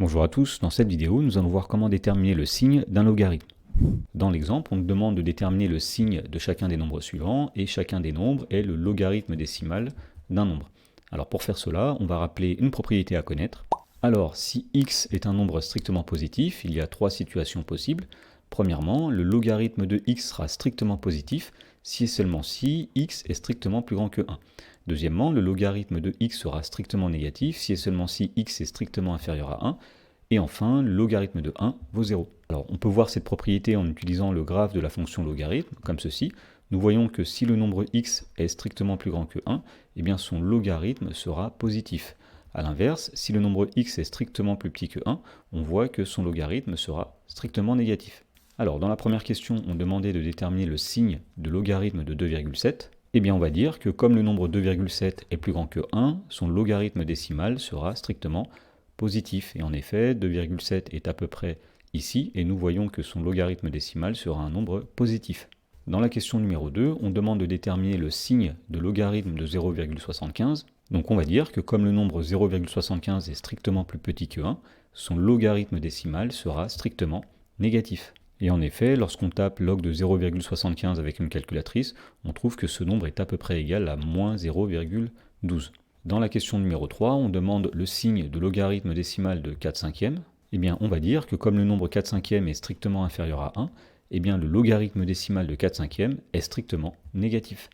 Bonjour à tous, dans cette vidéo, nous allons voir comment déterminer le signe d'un logarithme. Dans l'exemple, on nous demande de déterminer le signe de chacun des nombres suivants, et chacun des nombres est le logarithme décimal d'un nombre. Alors pour faire cela, on va rappeler une propriété à connaître. Alors, si x est un nombre strictement positif, il y a trois situations possibles. Premièrement, le logarithme de x sera strictement positif si et seulement si x est strictement plus grand que 1. Deuxièmement, le logarithme de x sera strictement négatif si et seulement si x est strictement inférieur à 1. Et enfin, le logarithme de 1 vaut 0. Alors, on peut voir cette propriété en utilisant le graphe de la fonction logarithme, comme ceci. Nous voyons que si le nombre x est strictement plus grand que 1, eh bien son logarithme sera positif. A l'inverse, si le nombre x est strictement plus petit que 1, on voit que son logarithme sera strictement négatif. Alors, dans la première question, on demandait de déterminer le signe de logarithme de 2,7. Eh bien, on va dire que comme le nombre 2,7 est plus grand que 1, son logarithme décimal sera strictement positif. Et en effet, 2,7 est à peu près ici, et nous voyons que son logarithme décimal sera un nombre positif. Dans la question numéro 2, on demande de déterminer le signe de logarithme de 0,75. Donc on va dire que comme le nombre 0,75 est strictement plus petit que 1, son logarithme décimal sera strictement négatif. Et en effet, lorsqu'on tape log de 0,75 avec une calculatrice, on trouve que ce nombre est à peu près égal à moins 0,12. Dans la question numéro 3, on demande le signe de logarithme décimal de 4 cinquièmes. Eh bien, on va dire que comme le nombre 4 cinquièmes est strictement inférieur à 1, eh bien le logarithme décimal de 4 cinquièmes est strictement négatif.